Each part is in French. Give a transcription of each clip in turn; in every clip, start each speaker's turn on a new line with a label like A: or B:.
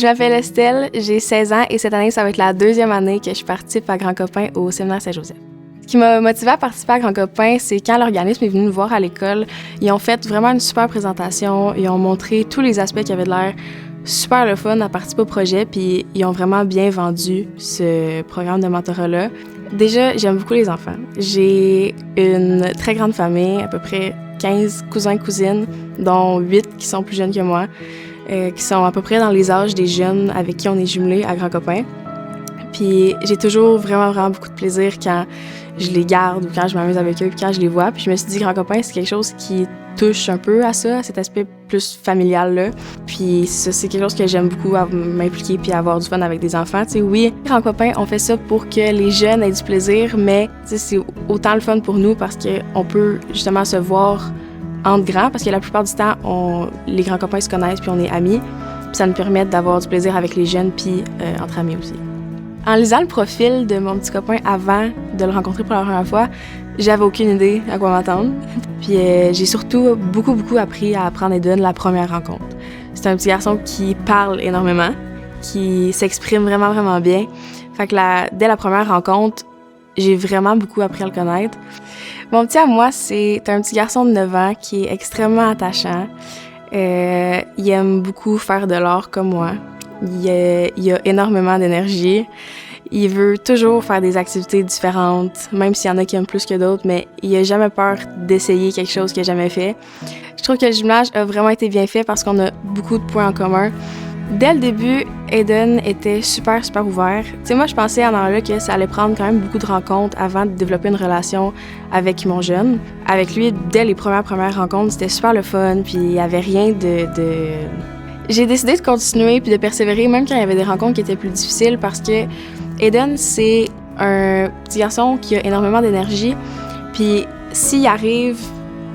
A: Je m'appelle Estelle, j'ai 16 ans et cette année, ça va être la 2e année que je participe à Grand Copain au séminaire Saint-Joseph. Ce qui m'a motivée à participer à Grand Copain, c'est quand l'organisme est venu nous voir à l'école, ils ont fait vraiment une super présentation, ils ont montré tous les aspects qui avaient de l'air super le fun à participer au projet, puis ils ont vraiment bien vendu ce programme de mentorat-là. Déjà, j'aime beaucoup les enfants. J'ai une très grande famille, à peu près 15 cousins et cousines, dont 8 qui sont plus jeunes que moi, qui sont à peu près dans les âges des jeunes avec qui on est jumelés à Grand Copain. Puis j'ai toujours vraiment beaucoup de plaisir quand je les garde ou quand je m'amuse avec eux puis quand je les vois. Puis je me suis dit, Grand Copain, c'est quelque chose qui touche un peu à ça, à cet aspect plus familial-là. Puis ça, c'est quelque chose que j'aime beaucoup, m'impliquer puis avoir du fun avec des enfants. Tu sais, oui, Grand Copain, on fait ça pour que les jeunes aient du plaisir, mais tu sais, c'est autant le fun pour nous parce qu'on peut justement se voir entre grands, parce que la plupart du temps, les grands copains se connaissent puis on est amis. Puis ça nous permet d'avoir du plaisir avec les jeunes puis entre amis aussi. En lisant le profil de mon petit copain avant de le rencontrer pour la première fois, j'avais aucune idée à quoi m'attendre. Puis j'ai surtout beaucoup appris à apprendre Eden la première rencontre. C'est un petit garçon qui parle énormément, qui s'exprime vraiment bien. Fait que dès la première rencontre, j'ai vraiment beaucoup appris à le connaître. Mon petit à moi, c'est un petit garçon de 9 ans qui est extrêmement attachant. Il aime beaucoup faire de l'art comme moi. Il a énormément d'énergie. Il veut toujours faire des activités différentes, même s'il y en a qui aiment plus que d'autres, mais il n'a jamais peur d'essayer quelque chose qu'il n'a jamais fait. Je trouve que le jumelage a vraiment été bien fait parce qu'on a beaucoup de points en commun. Dès le début, Eden était super ouvert. Tu sais, moi, je pensais à là que ça allait prendre quand même beaucoup de rencontres avant de développer une relation avec mon jeune. Avec lui, dès les premières rencontres, c'était super le fun, puis il n'y avait rien de... J'ai décidé de continuer puis de persévérer, même quand il y avait des rencontres qui étaient plus difficiles, parce que Eden, c'est un petit garçon qui a énormément d'énergie, puis s'il arrive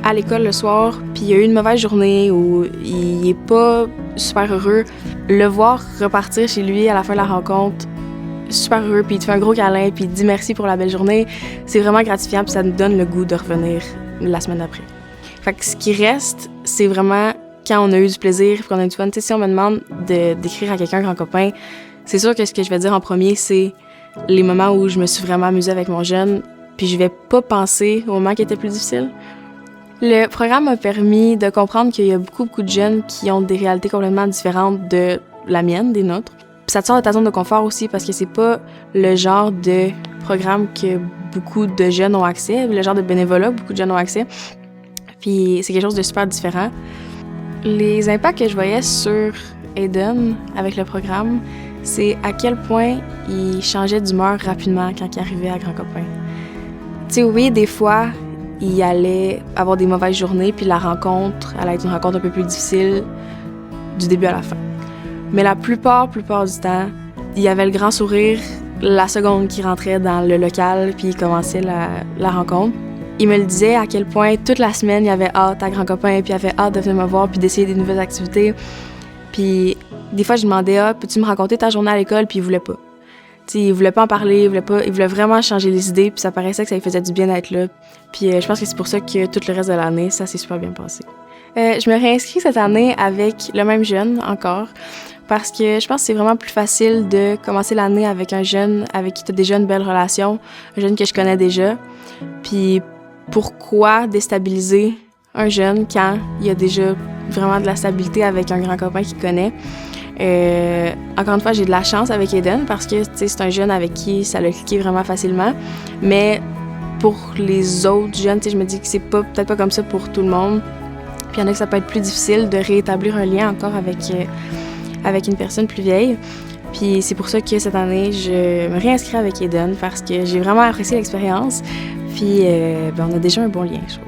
A: à l'école le soir, puis il a eu une mauvaise journée ou il est pas super heureux, le voir repartir chez lui à la fin de la rencontre, super heureux, puis il te fait un gros câlin, puis il te dit merci pour la belle journée, c'est vraiment gratifiant, puis ça nous donne le goût de revenir la semaine d'après. Fait que ce qui reste, c'est vraiment quand on a eu du plaisir, puis qu'on a eu du fun. Tu sais, si on me demande d'écrire à quelqu'un Grand Copain, c'est sûr que ce que je vais dire en premier, c'est les moments où je me suis vraiment amusée avec mon jeune, puis je vais pas penser aux moments qui étaient plus difficiles. Le programme m'a permis de comprendre qu'il y a beaucoup de jeunes qui ont des réalités complètement différentes de la mienne, des nôtres. Puis ça te sort de ta zone de confort aussi parce que c'est pas le genre de programme que beaucoup de jeunes ont accès, le genre de bénévolat que beaucoup de jeunes ont accès. Puis c'est quelque chose de super différent. Les impacts que je voyais sur Eden avec le programme, c'est à quel point il changeait d'humeur rapidement quand il arrivait à Grand Copain. Tu sais, oui, des fois, il allait avoir des mauvaises journées, puis la rencontre allait être une rencontre un peu plus difficile du début à la fin. Mais la plupart du temps, il avait le grand sourire la seconde qu'il rentrait dans le local, puis il commençait la rencontre. Il me le disait à quel point toute la semaine, il avait hâte à Grand Copain, puis il avait hâte de venir me voir, puis d'essayer des nouvelles activités. Puis des fois, je demandais « peux-tu me raconter ta journée à l'école? » Puis il voulait pas. T'sais, il voulait pas en parler, il voulait vraiment changer les idées, puis ça paraissait que ça lui faisait du bien d'être là. Puis je pense que c'est pour ça que tout le reste de l'année, ça s'est super bien passé. Je me réinscris cette année avec le même jeune encore, parce que je pense que c'est vraiment plus facile de commencer l'année avec un jeune avec qui tu as déjà une belle relation, un jeune que je connais déjà. Puis pourquoi déstabiliser un jeune quand il y a déjà vraiment de la stabilité avec un grand copain qu'il connaît? Encore une fois, j'ai de la chance avec Eden parce que c'est un jeune avec qui ça l'a cliqué vraiment facilement. Mais pour les autres jeunes, je me dis que c'est peut-être pas comme ça pour tout le monde. Puis il y en a que ça peut être plus difficile de réétablir un lien encore avec une personne plus vieille. Puis c'est pour ça que cette année, je me réinscris avec Eden parce que j'ai vraiment apprécié l'expérience. Puis on a déjà un bon lien, je trouve.